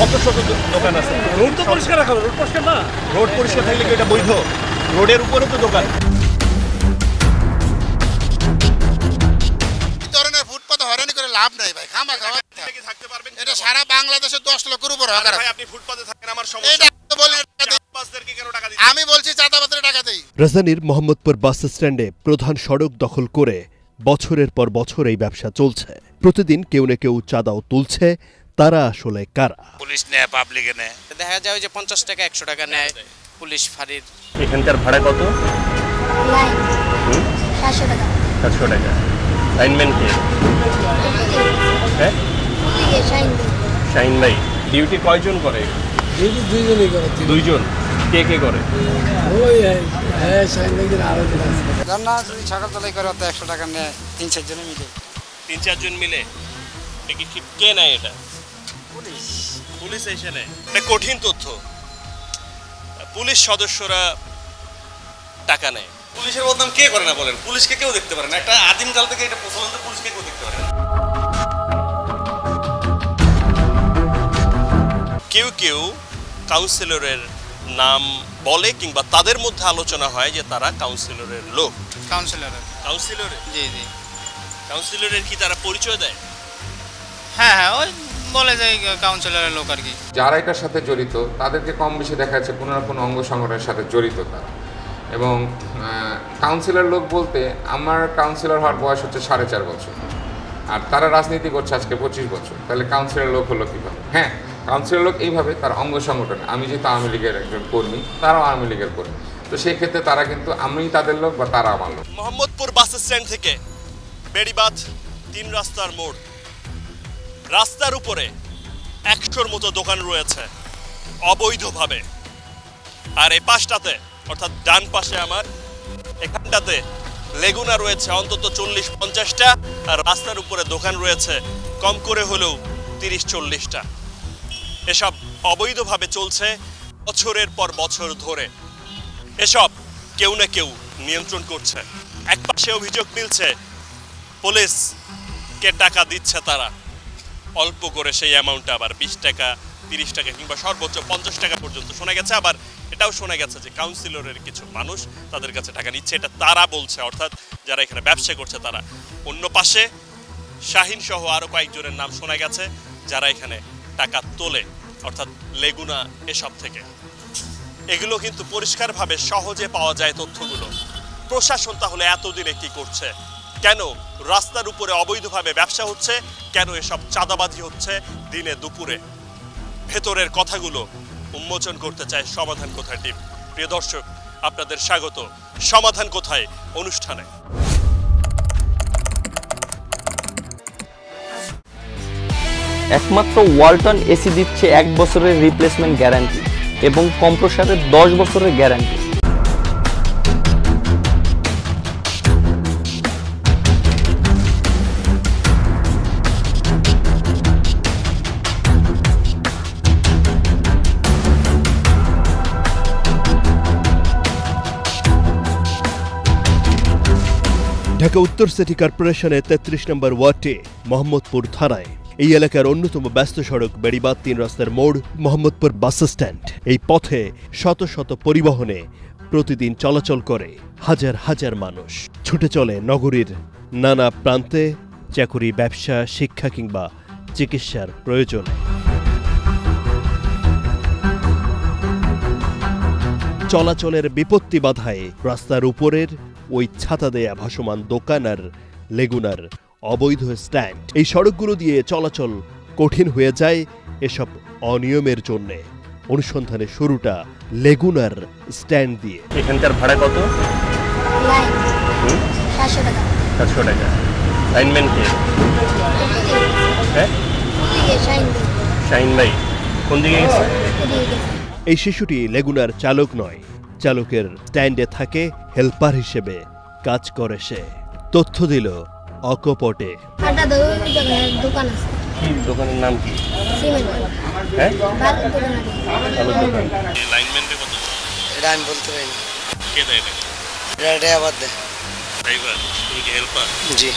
শত শত দোকান আছে। রোড তো পরিষ্কার রাখা, রোড পরিষ্কার না। রোড পরিষ্কার থাকলে কি এটা বৈধ? রোডের উপরে তো দোকান। ধরনের ফুটপাতে হয়রানি করে লাভ নাই ভাই, খামা খাওয়া থাকতে পারবেন এটা সারা বাংলাদেশে 10 লক্ষের উপর হকার আছে। আপনি ফুটপাতে থাকেন, আমার এটা তো বলি কেন টাকা আমি বলছি চাঁদাবাজের টাকা দেই। রাজধানীর মোহাম্মদপুর বাস স্ট্যান্ডে প্রধান সড়ক দখল করে বছরের পর বছর এই ব্যবসা চলছে। প্রতিদিন কেউ না কেউ চাঁদাও তুলছে। তারা আসলে কারা? পুলিশ নেয়, পাবলিকে নেয়। দেখা যায় যে 50 টাকা 100 টাকা নেয় পুলিশ ফাঁড়ির। এখানকার ভাড়া কত? 700 টাকা। 700 টাকা। লাইনম্যান কে? হ্যাঁ, শাহিন ভাই। ডিউটি কয়জন করে? ডিউটি দুইজনই করে। দুইজন। কে কে করে? ওই হ্যাঁ, শাহিন ভাইদের আরো জন আছে। জানা যদি ছাগলতলাই করে তো 100 টাকা নেয়, 3-4 জন মিলে। 3-4 জন মিলে। কে নেয় এটা? পুলিশ। পুলিশ এসে নেয়। এটা কঠিন তথ্য। পুলিশ সদস্যরা টাকা নেয়। পুলিশের বদনাম কে করে না বলেন? পুলিশকে কেউ দেখতে পারে না। একটা আদিমকাল থেকে এটা প্রচলন, পুলিশকে কেউ দেখতে পারে না। কেউ কেউ কাউন্সিলরের নাম বলে কিংবা তাদের মধ্যে আলোচনা হয় যে তারা কাউন্সিলরের লোক। কাউন্সিলরের জি জি। কাউন্সিলরের কি তারা পরিচয় দেয়? হ্যাঁ, ওই বলে যে কাউন্সিলরের লোক আর কি। যারা এটার সাথে জড়িত তাদেরকে কম বেশি দেখা যাচ্ছে কোনো না কোনো অঙ্গ সংগঠনের সাথে জড়িত তারা। এবং কাউন্সিলর লোক বলতে আমার কাউন্সিলর হওয়ার বয়স হচ্ছে 4.5 বছর, আর তারা রাজনীতি করছে আজকে 25 বছর। তাহলে কাউন্সিলর লোক হলো কীভাবে? হ্যাঁ, কাউন্সিলর লোক এইভাবে তার অঙ্গ সংগঠন। আমি যেহেতু আওয়ামী লীগের একজন কর্মী, তারাও আওয়ামী লীগের কর্মী, তো সেই ক্ষেত্রে তারা কিন্তু আমি তাদের লোক বা তারা আমার লোক। মোহাম্মদপুর বাস স্ট্যান্ড থেকে বেড়িবাঁধ 3 রাস্তার মোড়, রাস্তার উপরে 100-র মতো দোকান রয়েছে অবৈধভাবে। আর এই পাশটাতে, অর্থাৎ ডান পাশে আমার এখানটাতে লেগুনা রয়েছে অন্তত 40-50টা, আর রাস্তার উপরে দোকান রয়েছে কম করে হলেও 30-40টা। এসব অবৈধভাবে চলছে বছরের পর বছর ধরে। এসব কেউ না কেউ নিয়ন্ত্রণ করছে। এক পাশে অভিযোগ মিলছে পুলিশকে টাকা দিচ্ছে তারা, অল্প করে সেই অ্যামাউন্টটা আবার 20 টাকা 30 টাকা কিংবা সর্বোচ্চ 50 টাকা পর্যন্ত শোনা গেছে। আবার এটাও শোনা গেছে যে কাউন্সিলরের কিছু মানুষ তাদের কাছে টাকা নিচ্ছে। এটা তারা বলছে, অর্থাৎ যারা এখানে ব্যবসা করছে তারা। অন্য পাশে শাহিন সহ আরও কয়েকজনের নাম শোনা গেছে যারা এখানে টাকা তোলে, অর্থাৎ লেগুনা এসব থেকে। এগুলো কিন্তু পরিষ্কারভাবে সহজে পাওয়া যায় তথ্যগুলো। প্রশাসন তাহলে এতদিনে কি করছে? কেন রাস্তার উপরে অবৈধভাবে ব্যবসা হচ্ছে? কেন এসব চাঁদাবাজি হচ্ছে দিনে দুপুরে? ভেতরের কথাগুলো উন্মোচন করতে চায় সমাধান কোথায় টিম। প্রিয় দর্শক, আপনাদের স্বাগত সমাধান কোথায় অনুষ্ঠানে। একমাত্র ওয়ালটন এসি দিচ্ছে 1 বছরের রিপ্লেসমেন্ট গ্যারান্টি এবং কম্প্রেসারের 10 বছরের গ্যারান্টি। ঢাকা উত্তর সিটি কর্পোরেশনের 33 নম্বর ওয়ার্ডে মোহাম্মদপুর থানায় এই এলাকার অন্যতম ব্যস্ত সড়ক বেড়িবাঁধ 3 রাস্তার মোড় মোহাম্মদপুর বাস স্ট্যান্ড। এই পথে শত শত পরিবহনে প্রতিদিন চলাচল করে হাজার হাজার মানুষ। ছুটে চলে নগরীর নানা প্রান্তে চাকুরি, ব্যবসা, শিক্ষা কিংবা চিকিৎসার প্রয়োজনে। চলাচলের বিপত্তি বাধায় রাস্তার উপরের ওই ছাতা দেয়া ভাসমান দোকান আর লেগুনার অবৈধ স্ট্যান্ড, এই সড়কগুলো দিয়ে চলাচল কঠিন হয়ে যায় এসব অনিয়মের জন্যে। অনুসন্ধানের শুরুটা লেগুনার স্ট্যান্ড দিয়ে। এখানকার ভাড়া কত? 700 টাকা। 700 টাকা। লাইনম্যান কে? হ্যাঁ, শাহিন ভাই। কোন দিকে গেছে? এই শিশুটি লেগুনার চালক নয়, চালকের স্ট্যান্ডে থাকে, হেল্পার হিসেবে কাজ করে সে। তথ্য দিল অকপটে। দোকান আছে। কি দোকানের নাম কি? সিমেন্ট। হ্যাঁ, ভালো দোকান। লাইনম্যানটা কত? এটা আমি বলতে পারি না। কে দেয় এটা? এটা ড্রাইভার দেয়। ড্রাইভার? তুমি কি হেল্পার? জি।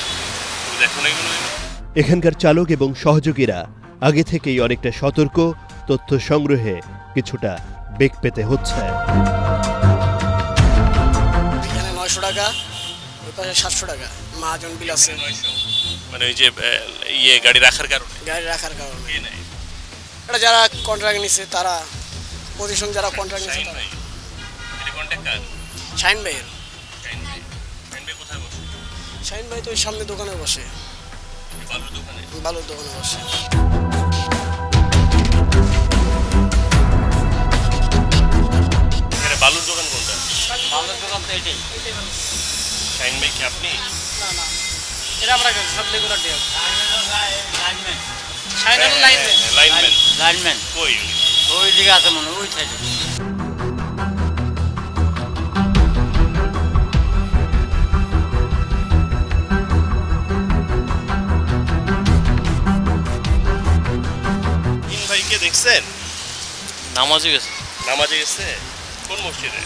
তুমি দেখো না এগুলো? এখানকার চালক এবং সহযোগীরা আগে থেকেই অনেকটা সতর্ক তথ্য সংগ্রহে কিছুটা বেগ পেতে হচ্ছে। এখানে 900 টাকা, ওই পাশে 700 টাকা মহাজন বিল আছে। মানে ওই যে গাড়ি রাখার কারণে গাড়ি রাখার কারণে এটা যারা কন্ট্রাক্ট নিছে তারা পজিশন যারা কন্ট্রাক্ট নিছে তারা শাইন ভাইয়ের। শাইন ভাই তো ওই সামনে দোকানে বসে, বালুর দোকানে বসে। বালুর দোকান কোনটা? বালুর দোকান তো এটাই। শাইন ভাই কি আপনি? না না, এটা আমরা সব রেগুলার ডিল। লাইনম্যান, শাইন হলো লাইনম্যান। লাইনম্যান কই? ওই দিকে আছে মনে হয়, ওই সাইডে। ভাইকে দেখছেন? নামাজে গেছে। নামাজে গেছে? কোন মসজিদে?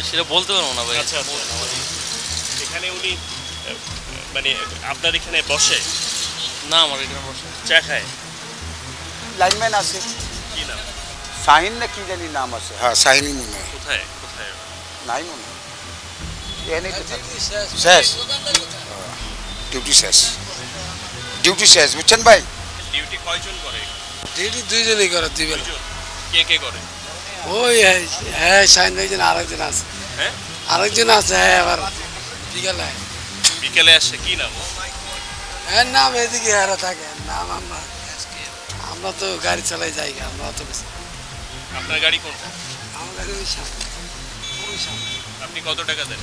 সেটা বলতে পারবো না ভাই। আচ্ছা, এখানে উনি মানে আপনার এখানে বসে? না, আমার এখানে বসে চা খায়। লাইনম্যান আছে, কি নাম? শাহিন না কি জানি নাম আছে। হ্যাঁ, শাহিনই মনে হয়। কোথায় কোথায়? নাই মনে হয়, এনেই তো থাকে। শেষ, ডিউটি শেষ, ডিউটি শেষ, বুঝছেন ভাই? ডিউটি কয়জন করে? ডিউটি দুইজনই করে, দুই বেলা। কে কে করে? ওই হ্যাঁ শাইন ভাই জন আরেকজন আছে। হ্যাঁ, আরেকজন আছে। হ্যাঁ, আবার বিকেলে বিকেলে আসে। কি নাম? হ্যাঁ, নাম এদিকে হারা থাকে নাম। আমরা তো গাড়ি চালাই যাই, আমরা অত বেশি। আপনার গাড়ি কোনটা? আমার গাড়ি ওই সামনে, ওই সামনে। আপনি কত টাকা দেন?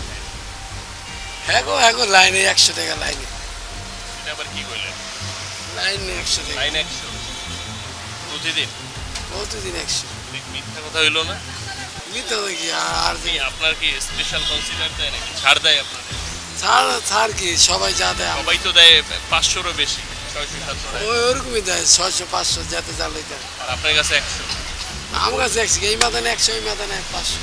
হ্যাঁ গো লাইনে 100 টাকা লাইনে। এটা আবার কি কইলেন? লাইনে 100 টাকা। লাইনে 100 প্রতিদিন? প্রতিদিন 100। মিথ্যা কথা হইলো না? মিথ্যা কি আর আপনার কি স্পেশাল কনসিডার দেয় নাকি? ছাড় দেয় আপনাদের? ছাড় কি সবাই যা দেয় সবাই তো দেয় 500-রও বেশি, 600-700 টাকা। ওরকমই দেয়, 600-500 যাতে জ্বালাই দেয়। আর আপনার কাছে 100? আমার কাছে 100, এই মাদানে 100, ওই মাদানে 500।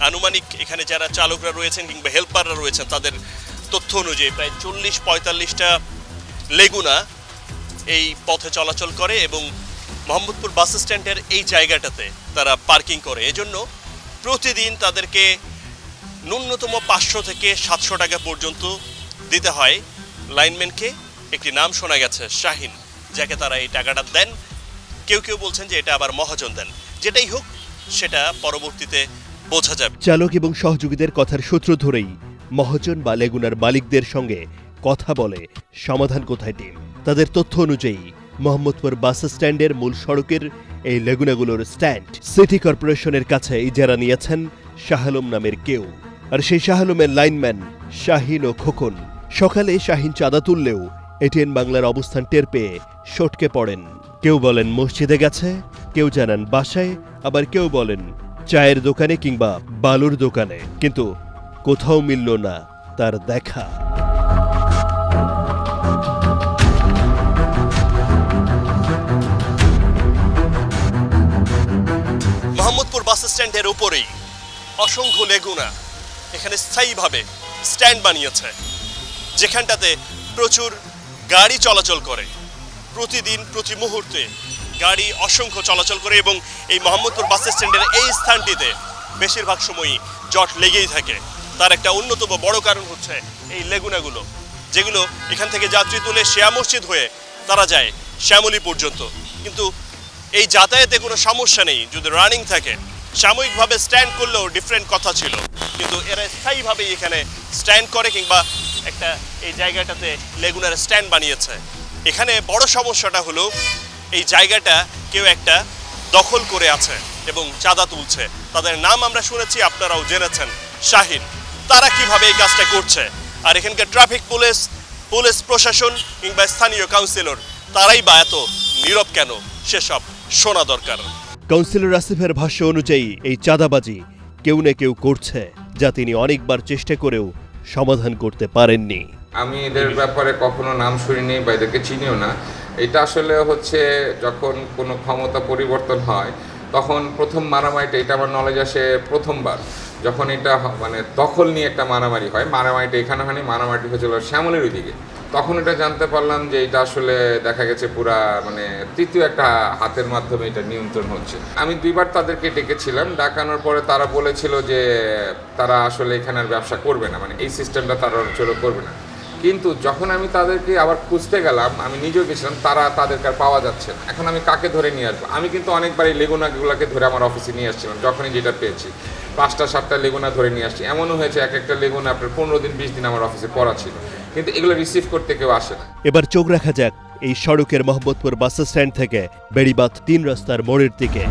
আনুমানিক এখানে যারা চালকরা রয়েছেন কিংবা হেল্পাররা রয়েছেন তাদের তথ্য অনুযায়ী প্রায় 40-45টা লেগুনা এই পথে চলাচল করে এবং মোহাম্মদপুর বাস স্ট্যান্ডের এই জায়গাটাতে তারা পার্কিং করে। এজন্য প্রতিদিন তাদেরকে ন্যূনতম 500 থেকে 700 টাকা পর্যন্ত দিতে হয় লাইনম্যানকে। একটি নাম শোনা গেছে, শাহিন, যাকে তারা এই টাকাটা দেন। কেউ কেউ বলছেন যে এটা আবার মহাজন দেন। যেটাই হোক, সেটা পরবর্তীতে বোঝা যাবে। চালক এবং সহযোগীদের কথার সূত্র ধরেই মহাজন বা লেগুনার মালিকদের সঙ্গে কথা বলে সমাধান কোথায় টিম। তাদের তথ্য অনুযায়ী মোহাম্মদপুর বাস স্ট্যান্ডের মূল সড়কের এই লেগুনাগুলোর স্ট্যান্ড সিটি কর্পোরেশনের কাছে ইজারা নিয়েছেন শাহ আলম নামের কেউ। আর সেই শাহ আলমের লাইনম্যান শাহিন ও খোকন। সকালে শাহিন চাঁদা তুললেও এটিএন বাংলার অবস্থান টের পেয়ে সটকে পড়েন। কেউ বলেন মসজিদে গেছে, কেউ জানান বাসায়, আবার কেউ বলেন চায়ের দোকানে কিংবা বালুর দোকানে, কিন্তু কোথাও মিলল না তার দেখা। মোহাম্মদপুর বাস স্ট্যান্ডের উপরেই অসংখ্য লেগুনা এখানে স্থায়ীভাবে স্ট্যান্ড বানিয়েছে, যেখানটাতে প্রচুর গাড়ি চলাচল করে। প্রতিদিন প্রতি মুহূর্তে গাড়ি অসংখ্য চলাচল করে এবং এই মোহাম্মদপুর বাস স্ট্যান্ডের এই স্থানটিতে বেশিরভাগ সময়ই জট লেগেই থাকে। তার একটা অন্যতম বড় কারণ হচ্ছে এই লেগুনাগুলো, যেগুলো এখান থেকে যাত্রী তুলে শিয়া মসজিদ হয়ে তারা যায় শ্যামলী পর্যন্ত। কিন্তু এই যাতায়াতে কোনো সমস্যা নেই যদি রানিং থাকে। সাময়িকভাবে স্ট্যান্ড করলেও ডিফারেন্ট কথা ছিল, কিন্তু এরা স্থায়ীভাবে এখানে স্ট্যান্ড করে কিংবা একটা এই জায়গাটাতে লেগুনার স্ট্যান্ড বানিয়েছে। এখানে বড় সমস্যাটা হলো এই জায়গাটা কেউ একটা দখল করে আছে এবং চাঁদা তুলছে। তাদের নাম আমরা শুনেছি, আপনারাও জেনেছেন, শাহিন। তারা কিভাবে এই কাজটা করছে, আর এখানকার ট্রাফিক পুলিশ প্রশাসন কিংবা স্থানীয় কাউন্সিলর তারাই বা এত নীরব কেন, সেসব শোনা দরকার। কাউন্সিলর আসিফের ভাষ্য অনুযায়ী এই চাঁদাবাজি কেউ না কেউ করছে, যা তিনি অনেকবার চেষ্টা করেও সমাধান করতে পারেননি। আমি এদের ব্যাপারে কখনো নাম শুনিনি বা এদেরকে চিনিও না। এটা আসলে হচ্ছে যখন কোনো ক্ষমতা পরিবর্তন হয় তখন প্রথম মারামারিটা, এটা আমার নলেজ আসে প্রথমবার যখন এটা মানে দখল নিয়ে একটা মারামারি হয়। মারামারিটা এখানে হয়নি, মারামারিটি হয়েছিল শ্যামলের ওইদিকে। তখন এটা জানতে পারলাম যে এটা আসলে দেখা গেছে পুরা মানে তৃতীয় একটা হাতের মাধ্যমে এটা নিয়ন্ত্রণ হচ্ছে। আমি 2বার তাদেরকে ডেকেছিলাম, ডাকানোর পরে তারা বলেছিল যে তারা আসলে এখানে আর ব্যবসা করবে না, মানে এই সিস্টেমটা তারা চলে করবে না। কিন্তু যখন আমি তাদেরকে আবার খুঁজতে গেলাম, আমি নিজেও গেছিলাম, তারা তাদেরকে আর পাওয়া যাচ্ছে না। এখন আমি কাকে ধরে নিয়ে আসবো? আমি কিন্তু অনেকবার এই লেগুনাগুলোকে ধরে আমার অফিসে নিয়ে আসছিলাম, যখনই যেটা পেয়েছি 5টা 7টা লেগুনা ধরে নিয়ে আসছি। এমনও হয়েছে এক একটা লেগুনা আপনার 15 দিন 20 দিন আমার অফিসে পড়া ছিল, কিন্তু এগুলো রিসিভ করতে কেউ আসে না। এবার চোখ রাখা যাক এই সড়কের মোহাম্মদপুর বাস স্ট্যান্ড থেকে বেড়িবাঁধ 3 রাস্তার মোড়ের দিকে।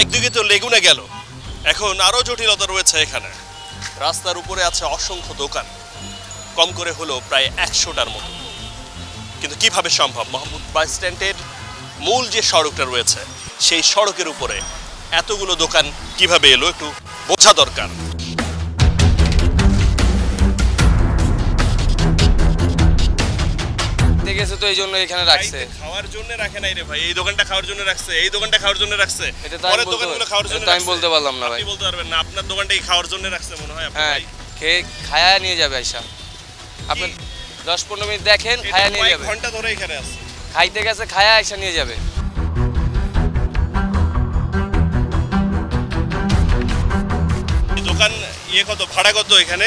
একদিকে তো লেগুনা গেল, এখন আরো জটিলতা রয়েছে এখানে। রাস্তার উপরে আছে অসংখ্য দোকান, কম করে হলো প্রায় 100টার মতো। কিন্তু কিভাবে সম্ভব? মোহাম্মদ বাস স্ট্যান্ডের মূল যে সড়কটা রয়েছে সেই সড়কের উপরে এতগুলো দোকান কিভাবে এলো একটু বোঝা দরকার। দেখেছে তো এই জন্য এখানে রাখছে। খাওয়ার জন্য রাখে নাই রে ভাই, এই দোকানটা খাওয়ার জন্য রাখছে, এই দোকানটা খাওয়ার জন্য রাখছে, এটা পরের দোকানগুলো খাওয়ার জন্য আমি বলতে পারলাম না ভাই। আপনি বলতে পারবেন না? আপনার দোকানটাই খাওয়ার জন্য রাখছে মনে হয়। হ্যাঁ, খেয়ে খায়া নিয়ে যাবে আইসা। আপনি 10-15 মিনিট দেখেন, খায়া নিয়ে যাবে। ঘন্টা ধরে এখানে আছে, খাইতে গেছে, খায়া আইসা নিয়ে যাবে। দোকান ইয়ে কত, ভাড়া কত এখানে?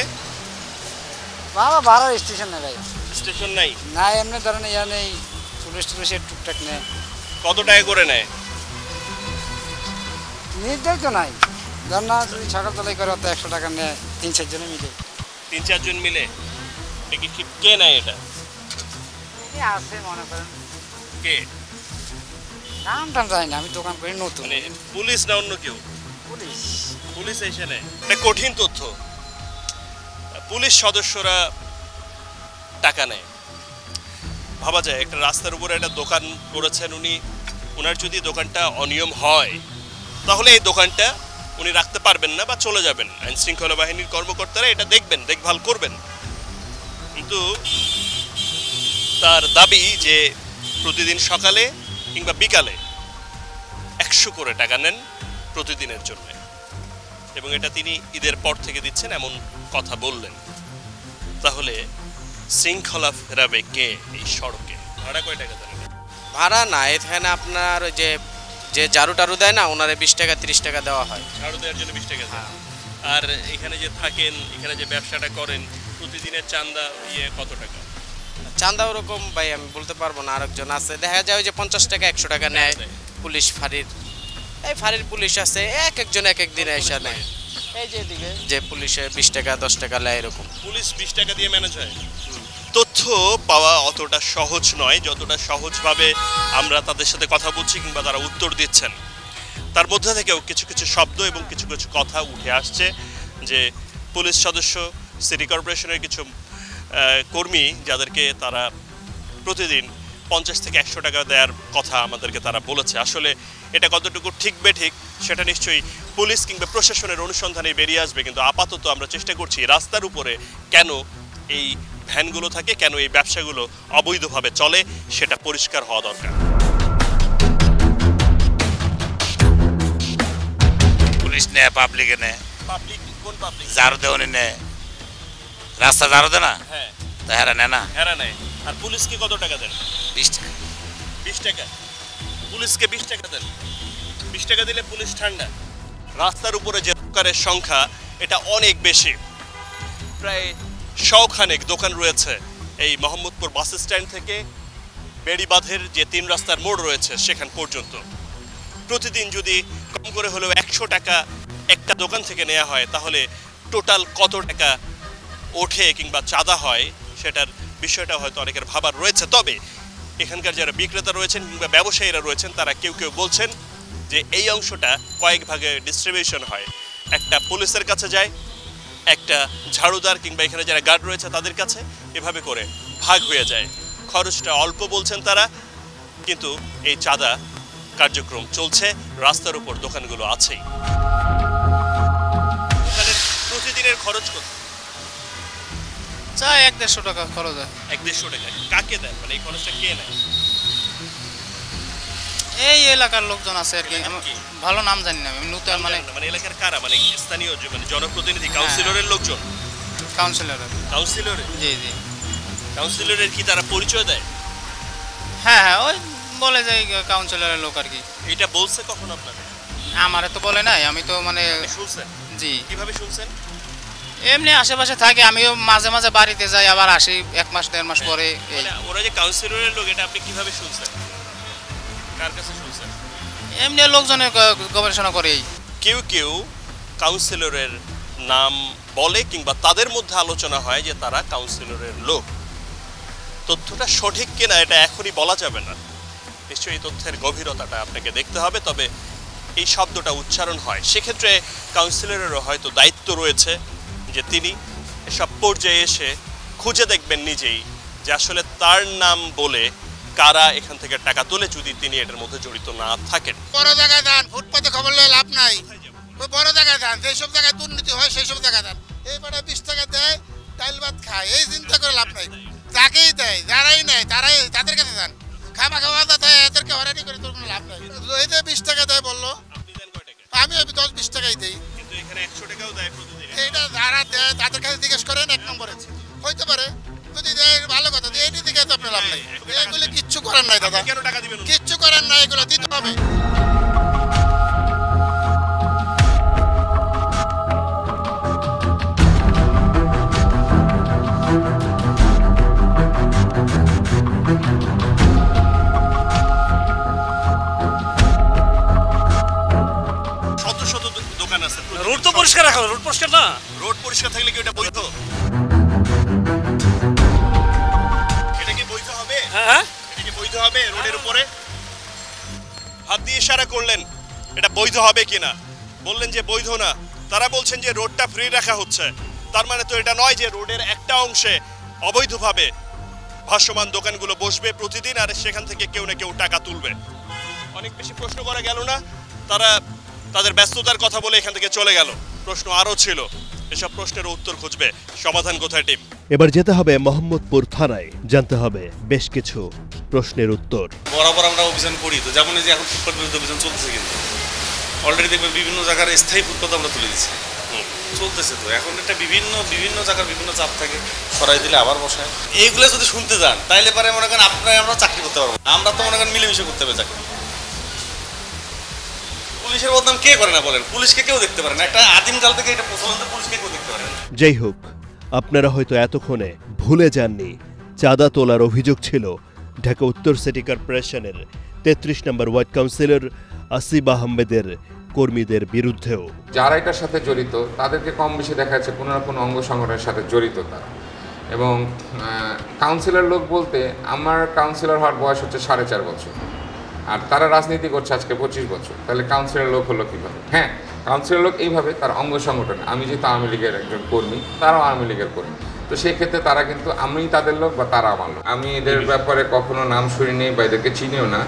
বাবা ভাড়া স্টেশন নেই ভাই, স্টেশন নাই না এমনি ধরেন ইয়া নেই, পুলিশের টুকটাক নেই। কত টাকা করে নেয়? নির্ধারিত নাই, ধর না যদি সকালতলাই করে অত 100 টাকা নেয় 3-4 জনে মিলে। 3-4 জন মিলে? এটা কি কে নেয় এটা? আছে মনে করেন কে, নাম টাম জানি না, আমি দোকান করি নতুন। মানে পুলিশ না অন্য কেউ? পুলিশ। পুলিশ এসে নেয়? এটা কঠিন তথ্য। পুলিশ সদস্যরা টাকা নেয়। ভাবা যায় একটা রাস্তার উপরে একটা দোকান করেছেন উনি, ওনার যদি দোকানটা অনিয়ম হয় তাহলে এই দোকানটা উনি রাখতে পারবেন না বা চলে যাবেন। আইন শৃঙ্খলা বাহিনীর কর্মকর্তারা এটা দেখবেন, দেখভাল করবেন। কিন্তু তার দাবি যে প্রতিদিন সকালে কিংবা বিকালে 100 করে টাকা নেন প্রতিদিনের জন্য, এবং এটা তিনি ঈদের পর থেকে দিচ্ছেন এমন কথা বললেন। তাহলে শৃঙ্খলা ফেরাবে কে এই সড়কে? ভাড়া কয় টাকা দেন? ভাড়া না, এখানে আপনার ওই যে ঝাড়ু টারু দেয় না, ওনারে 20 টাকা 30 টাকা দেওয়া হয়। ঝাড়ু দেওয়ার জন্য 20 টাকা দেন। আর এখানে যে থাকেন, এখানে যে ব্যবসাটা করেন, প্রতিদিনের চাঁদা ইয়ে কত টাকা? চাঁদা ওরকম ভাই আমি বলতে পারবো না, আরেকজন আছে দেখা যায় যে 50 টাকা 100 টাকা নেয় পুলিশ ফাঁড়ির। এই ফাঁড়ির পুলিশ আছে, এক একজন এক এক দিনে এসে নেয়। এই যে এদিকে যে পুলিশে 20 টাকা 10 টাকা নেয়, এরকম। পুলিশ 20 টাকা দিয়ে ম্যানেজ হয়। তথ্য পাওয়া অতটা সহজ নয় যতটা সহজভাবে আমরা তাদের সাথে কথা বলছি কিংবা তারা উত্তর দিচ্ছেন। তার মধ্যে থেকেও কিছু কিছু শব্দ এবং কিছু কিছু কথা উঠে আসছে যে পুলিশ সদস্য, সিটি কর্পোরেশনের কিছু কর্মী যাদেরকে তারা প্রতিদিন 50 থেকে 100 টাকা দেওয়ার কথা আমাদেরকে তারা বলেছে। আসলে এটা কতটুকু ঠিক বেঠিক সেটা নিশ্চয়ই পুলিশ কিংবা প্রশাসনের অনুসন্ধানে বেরিয়ে আসবে। কিন্তু আপাতত আমরা চেষ্টা করছি রাস্তার উপরে কেন এই ভ্যানগুলো থাকে, কেন এই ব্যবসাগুলো অবৈধভাবে চলে, সেটা পরিষ্কার হওয়া দরকার। পুলিশ নেয়, পাবলিকে নেয়। পাবলিক কোন পাবলিক? ঝাড়ু দেওয়ানি নেয়, রাস্তা ঝাড়ু দেয় না, হ্যাঁ, তা হেরা নেয় না। হেরা নেয়। আর পুলিশকে কত টাকা দেন? 20 টাকা। 20 টাকা? পুলিশকে 20 টাকা দেন? 20 টাকা দিলে পুলিশ ঠান্ডা? রাস্তার উপরে যে দোকানের সংখ্যা এটা অনেক বেশি, প্রায় 100 খানেক দোকান রয়েছে এই মোহাম্মদপুর বাস স্ট্যান্ড থেকে বেড়িবাঁধের যে 3 রাস্তার মোড় রয়েছে সেখান পর্যন্ত। প্রতিদিন যদি কম করে হলেও 100 টাকা একটা দোকান থেকে নেওয়া হয় তাহলে টোটাল কত টাকা ওঠে কিংবা চাঁদা হয় সেটার বিষয়টা হয়তো অনেকের ভাবার রয়েছে। তবে এখানকার যারা বিক্রেতা রয়েছেন কিংবা ব্যবসায়ীরা রয়েছেন তারা কেউ কেউ বলছেন যে এই অংশটা কয়েক ভাগে ডিস্ট্রিবিউশন হয়, একটা পুলিশের কাছে যায়, একটা ঝাড়ুদার কিংবা এখানে যারা গার্ড রয়েছে তাদের কাছে, এভাবে করে ভাগ হয়ে যায়। খরচটা অল্প বলছেন তারা, কিন্তু এই চাঁদা কার্যক্রম চলছে, রাস্তার উপর দোকানগুলো আছেই। দোকানের প্রতিদিনের খরচ কত? চা 1-150 টাকা খরচ হয়। 1-150 টাকা কাকে দেন? মানে এই খরচটা কে নেয়? এই এলাকার লোকজন আছে আর কি, ভালো নাম জানি না আমি, নতুন মানে এলাকার কারা, মানে স্থানীয় মানে জনপ্রতিনিধি, কাউন্সিলরের লোকজন? কাউন্সিলরে? জি জি। কাউন্সিলরের কি তারা পরিচয় দেয়? হ্যাঁ হ্যাঁ, ওই বলে যে কাউন্সিলরের লোক আর কি। এটা বলছে কখন আপনাকে? আমারে তো বলে নাই, আমি তো মানে শুনছেন? জি। কিভাবে শুনছেন? এমনি আশেপাশে থাকে, আমিও মাঝে মাঝে বাড়িতে যাই, আবার আসি 1 মাস 1.5 মাস পরে। ওরা যে কাউন্সিলরের লোক, এটা আপনি কিভাবে শুনছেন? কার কাছে শুনছেন? এমনি লোকজনের গবেষণা করে। কেউ কেউ কাউন্সিলরের নাম বলে কিংবা তাদের মধ্যে আলোচনা হয় যে তারা কাউন্সিলরের লোক। তথ্যটা সঠিক কিনা এটা এখনই বলা যাবে না, নিশ্চয়ই এই তথ্যের গভীরতাটা আপনাকে দেখতে হবে। তবে এই শব্দটা উচ্চারণ হয়, সেক্ষেত্রে কাউন্সিলরেরও হয়তো দায়িত্ব রয়েছে যে তিনি এসব পর্যায়ে এসে খুঁজে দেখবেন নিজেই যে আসলে তার নাম বলে কারা এখান থেকে টাকা তোলে, যদি তিনি এটার মধ্যে জড়িত না থাকেন। বড় জায়গায় দান, ফুটপাতে খবর লয়ে লাভ নাই। বড় জায়গায় দান, যেসব জায়গায় দুর্নীতি হয় সেই সব জায়গায় দান। এই বেটা 20 টাকা দেয়, ডাল ভাত খায়, এই চিন্তা করে লাভ নাই। যাকেই দেয়, যারাই নেয় তারাই তাদের কাছে দান। খামা খাওয়া দেয়, এদেরকে হয়রানি করে তোর কোনো লাভ নাই। এই যে 20 টাকা দেয় বললো, আমি 10-20 টাকাই দিই, কিন্তু এখানে 100 টাকাও দেয় প্রতিদিন। এইটা যারা দেয় তাদের কাছে জিজ্ঞেস করেন, 1 নম্বরে হইতে পারে। যদি দেয় ভালো কথা, এইটি দিকে তো আপনার লাভ নাই। এগুলো কিচ্ছু করার নাই দাদা, কেন টাকা দিবেন? কিচ্ছু করার নাই, এগুলো দিতে হবে। দোকান আছে, রোড তো পরিষ্কার রাখা, রোড পরিষ্কার না। রোড পরিষ্কার থাকলে কি ওটা বৈধ? এটা কি বৈধ হবে? হ্যাঁ, এটা কি বৈধ হবে? রোডের উপরে হাত দিয়ে ইশারা করলেন, এটা বৈধ হবে কিনা? বললেন যে বৈধ না। তারা বলছেন যে রোডটা ফ্রি রাখা হচ্ছে, তার মানে তো এটা নয় যে রোডের একটা অংশে অবৈধভাবে ভাসমান দোকানগুলো বসবে প্রতিদিন আর সেখান থেকে কেউ না কেউ টাকা তুলবে। অনেক বেশি প্রশ্ন করা গেল না? তারা তাদের ব্যস্ততার কথা বলে এখান থেকে চলে গেল। প্রশ্ন আরও ছিল, এসব প্রশ্নের উত্তর খুঁজবে। সমাধান কোথায় টিম? এবার যেতে হবে মোহাম্মদপুর থানায়, জানতে হবে বেশ কিছু প্রশ্নের উত্তর। বরাবর আমরা অভিযান করি, তো যেমন এই যে এখন ফুটপাত বিরোধী অভিযান চলতেছে, কিন্তু অলরেডি দেখবেন বিভিন্ন জায়গার স্থায়ী ফুটপাত আমরা তুলে দিচ্ছি, চলতেছে। তো এখন একটা বিভিন্ন জায়গার বিভিন্ন চাপ থাকে, সরাই দিলে আবার বসায়। এইগুলো যদি শুনতে যান তাইলে পারে মনে করেন আপনারা আমরা চাকরি করতে পারবো, আমরা তো মনে করেন মিলেমিশে করতে হবে চাকরি। পুলিশের বদনাম কে করে না বলেন? পুলিশকে কেউ দেখতে পারে না, একটা আদিমকাল থেকে এটা প্রচলন, পুলিশকে কেউ দেখতে পারে না। যাই হোক, আপনারা হয়তো এতক্ষণে ভুলে যাননি চাঁদা তোলার অভিযোগ ছিল ঢাকা উত্তর সিটি কর্পোরেশনের 33 নম্বর ওয়ার্ড কাউন্সিলর আসিফ আহমেদের কর্মীদের বিরুদ্ধেও। যারা এটার সাথে জড়িত তাদেরকে কম বেশি দেখা যাচ্ছে কোনো না কোনো অঙ্গ সংগঠনের সাথে জড়িত তারা। এবং কাউন্সিলর লোক বলতে আমার কাউন্সিলর হওয়ার বয়স হচ্ছে 4.5 বছর, আর তারা রাজনীতি করছে আজকে 25 বছর। তাহলে কাউন্সিলর লোক হলো কীভাবে? হ্যাঁ, কাউন্সিলর লোক এইভাবে, তার অঙ্গ সংগঠন। আমি যেহেতু আওয়ামী লীগের একজন কর্মী, তারাও আওয়ামী লীগের কর্মী, তো সেক্ষেত্রে তারা কিন্তু আমি তাদের লোক বা তারা আমার লোক। আমি এদের ব্যাপারে কখনো নাম শুনিনি বা এদেরকে চিনিও না।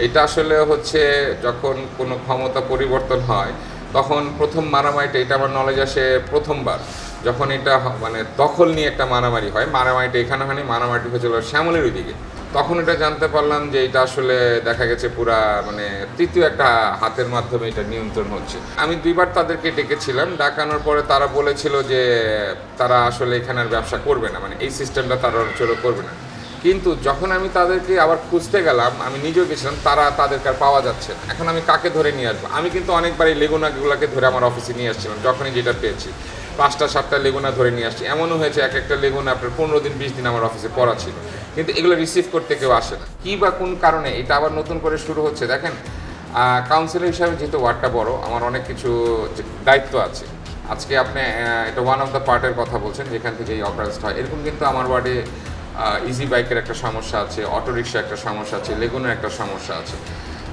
এটা আসলে হচ্ছে যখন কোনো ক্ষমতা পরিবর্তন হয় তখন প্রথম মারামারিটা, এটা আমার নলেজ আসে প্রথমবার যখন এটা মানে দখল নিয়ে একটা মারামারি হয়। মারামারিটা এখানে হয়নি, মারামারিটা হয়েছিল শ্যামলের ওইদিকে। তখন এটা জানতে পারলাম যে এটা আসলে দেখা গেছে পুরা মানে তৃতীয় একটা হাতের মাধ্যমে এটা নিয়ন্ত্রণ হচ্ছে। আমি 2বার তাদেরকে ডেকেছিলাম, ডাকানোর পরে তারা বলেছিল যে তারা আসলে এখানে আর ব্যবসা করবে না, মানে এই সিস্টেমটা তারা চলো করবে না। কিন্তু যখন আমি তাদেরকে আবার খুঁজতে গেলাম, আমি নিজেও গেছিলাম, তাদেরকে আর পাওয়া যাচ্ছে না। এখন আমি কাকে ধরে নিয়ে আসবো? আমি কিন্তু অনেকবার এই লেগুনাগুলোকে ধরে আমার অফিসে নিয়ে আসছিলাম, যখনই যেটা পেয়েছি 5টা-7টা লেগুনা ধরে নিয়ে আসছি। এমনও হয়েছে একটা লেগুনা আপনার 15 দিন 20 দিন আমার অফিসে পড়া ছিল, কিন্তু এগুলো রিসিভ করতে কেউ আসে না। কী বা কোন কারণে এটা আবার নতুন করে শুরু হচ্ছে? দেখেন, কাউন্সিলর হিসাবে যেহেতু ওয়ার্ডটা বড়, আমার অনেক কিছু দায়িত্ব আছে। আজকে আপনি এটা ওয়ান অফ দ্য পার্টের কথা বলছেন যেখান থেকে এই অকারেন্সটা হয়, এরকম কিন্তু আমার ওয়ার্ডে ইজি বাইকের একটা সমস্যা আছে, অটোরিকশা একটা সমস্যা আছে, লেগুনের একটা সমস্যা আছে।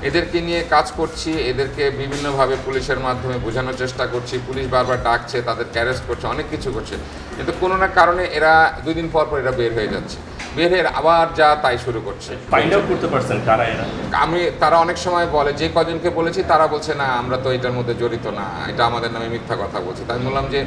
এদেরকে নিয়ে কাজ করছি, এদেরকে বিভিন্নভাবে পুলিশের মাধ্যমে বোঝানোর চেষ্টা করছি। পুলিশ বারবার ডাকছে, তাদেরকে অ্যারেস্ট করছে, অনেক কিছু করছে, কিন্তু কোনো না কারণে এরা 2 দিন পর এরা বের হয়ে যাচ্ছে, বের হয়ে আবার যা তাই শুরু করছে। ফাইন্ড আউট করতে পারছেন কারা এরা? তারা অনেক সময় বলে, যে কজনকে বলেছি তারা বলছে না আমরা তো এটার মধ্যে জড়িত না, এটা আমাদের নামে মিথ্যা কথা বলছে। তাই বললাম যে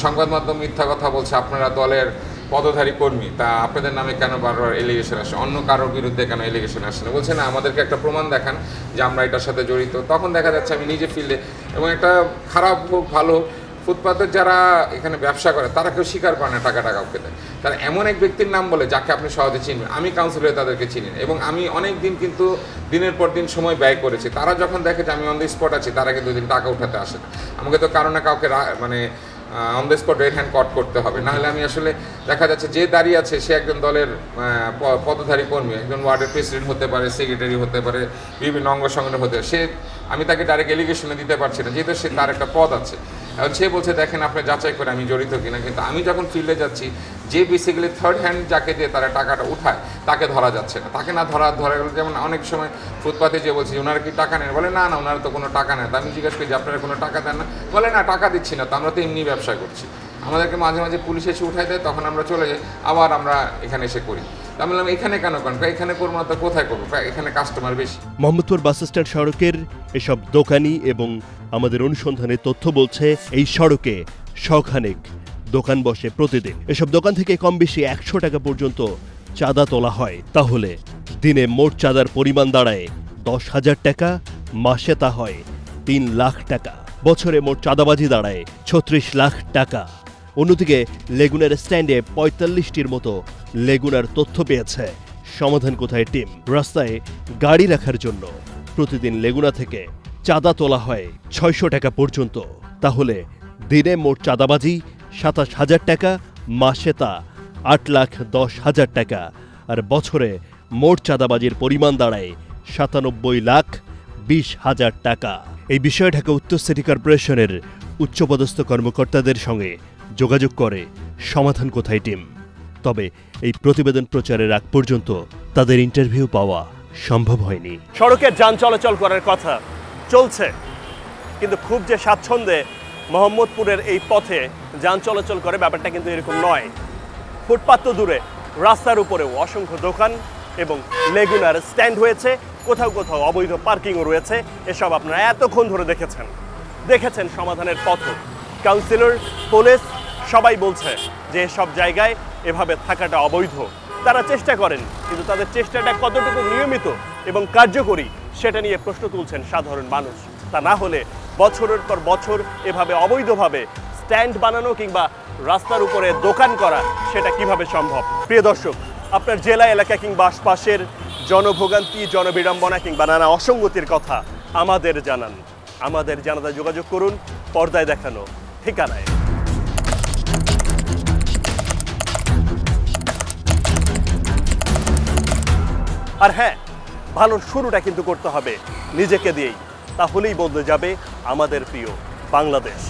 সংবাদ মাধ্যম মিথ্যা কথা বলছে, আপনারা দলের পদধারী কর্মী, তা আপনাদের নামে কেন বারবার এলিগেশন আসে, অন্য কারোর বিরুদ্ধে কেন এলিগেশন আসে না? বলছে না, আমাদেরকে একটা প্রমাণ দেখান যে আমরা এটার সাথে জড়িত। তখন দেখা যাচ্ছে আমি নিজে ফিল্ডে, এবং একটা খারাপ হোক ভালো হোক ফুটপাতের যারা এখানে ব্যবসা করে তারা কেউ স্বীকার করে না টাকা কাউকে দেয়। তারা এমন এক ব্যক্তির নাম বলে যাকে আপনি সহজে চিনবেন। আমি কাউন্সিলরে তাদেরকে চিনি না এবং আমি অনেক দিন কিন্তু দিনের পর দিন সময় ব্যয় করেছি। তারা যখন দেখে যে আমি অন দ্য স্পট আছি তারা কিন্তু 2 দিন টাকা উঠাতে আসে না। আমাকে তো কারো না কাউকে মানে on the spot red hand caught করতে হবে, নাহলে আমি আসলে দেখা যাচ্ছে যে দাঁড়িয়ে আছে সে একজন দলের পদধারী কর্মী, একজন ওয়ার্ডের প্রেসিডেন্ট হতে পারে, সেক্রেটারি হতে পারে, বিভিন্ন অঙ্গ সংগঠন হতে পারে। আমি তাকে ডাইরেক্ট এলিগেশনে দিতে পারছি না, যেহেতু সে তার একটা পদ আছে। এখন সে বলছে দেখেন আপনি যাচাই করে আমি জড়িত কিনা, কিন্তু আমি যখন ফিল্ডে যাচ্ছি যে বেসিক্যালি থার্ড হ্যান্ড যাকে দিয়ে তারা টাকাটা উঠায় তাকে ধরা যাচ্ছে না। তাকে না ধরা গেল, যেমন অনেক সময় ফুটপাতে যে বলছি ওনারা কি টাকা নেন, বলে না ওনারা তো কোনো টাকা নেয়। আমি জিজ্ঞেস করি যে আপনারা কোনো টাকা দেন না, বলে না টাকা দিচ্ছি না, তো আমরা তো এমনি ব্যবসা করছি। আমাদেরকে মাঝে মাঝে পুলিশ এসে উঠাই দেয়, তখন আমরা চলে যাই, আবার আমরা এখানে এসে করি। আমি বললাম এখানে কেন করেন, এখানে করবো না তো কোথায় করবো, এখানে কাস্টমার বেশি। মোহাম্মদপুর বাসস্ট্যান্ড সড়কের এসব দোকানি এবং আমাদের অনুসন্ধানের তথ্য বলছে এই সড়কে শখানেক দোকান বসে প্রতিদিন। এসব দোকান থেকে কম বেশি 100 টাকা পর্যন্ত চাঁদা তোলা হয়। তাহলে দিনে মোট চাঁদার পরিমাণ দাঁড়ায় 10,000 টাকা, মাসে তা হয় 3 লাখ টাকা। বছরে মোট চাঁদাবাজি দাঁড়ায় 36 লাখ টাকা। অন্যদিকে লেগুনার স্ট্যান্ডে 45টির মতো লেগুনার তথ্য পেয়েছে সমাধান কোথায় টিম। রাস্তায় গাড়ি রাখার জন্য প্রতিদিন লেগুনা থেকে চাঁদা তোলা হয় 600 টাকা পর্যন্ত। তাহলে দিনে মোট চাঁদাবাজি 27,000 টাকা, মাসে তা 8,10,000 টাকা, আর বছরে মোট চাঁদাবাজির পরিমাণ দাঁড়ায় 97,20,000 টাকা। এই বিষয়ে ঢাকা উত্তর সিটি কর্পোরেশনের উচ্চপদস্থ কর্মকর্তাদের সঙ্গে যোগাযোগ করে সমাধান কোথায় টিম। তবে এই প্রতিবেদন প্রচারের আগ পর্যন্ত তাদের ইন্টারভিউ পাওয়া সম্ভব হয়নি। সড়কে যান চলাচল করার কথা চলছে, কিন্তু খুব যে স্বাচ্ছন্দ্যে মোহাম্মদপুরের এই পথে যান চলাচল করে ব্যাপারটা কিন্তু এরকম নয়। ফুটপাত তো দূরে, রাস্তার উপরেও অসংখ্য দোকান এবং লেগুনার স্ট্যান্ড হয়েছে, কোথাও কোথাও অবৈধ পার্কিংও রয়েছে। এসব আপনারা এতক্ষণ ধরে দেখেছেন সমাধানের পথ। কাউন্সিলর, পুলিশ সবাই বলছে যে এসব জায়গায় এভাবে থাকাটা অবৈধ। তারা চেষ্টা করেন, কিন্তু তাদের চেষ্টাটা কতটুকু নিয়মিত এবং কার্যকরী সেটা নিয়ে প্রশ্ন তুলছেন সাধারণ মানুষ। তা না হলে বছরের পর বছর এভাবে অবৈধভাবে স্ট্যান্ড বানানো কিংবা রাস্তার উপরে দোকান করা সেটা কিভাবে সম্ভব? প্রিয় দর্শক, আপনার জেলা এলাকা কিংবা আশপাশের জনভোগান্তি, জনবিড়ম্বনা কিংবা নানা অসঙ্গতির কথা আমাদের জানান। আমাদের জানাতে যোগাযোগ করুন পর্দায় দেখানো ঠিকানায়। আর হ্যাঁ, ভালো শুরুটা কিন্তু করতে হবে নিজেকে দিয়েই, তাহলেই বদলে যাবে আমাদের প্রিয় বাংলাদেশ।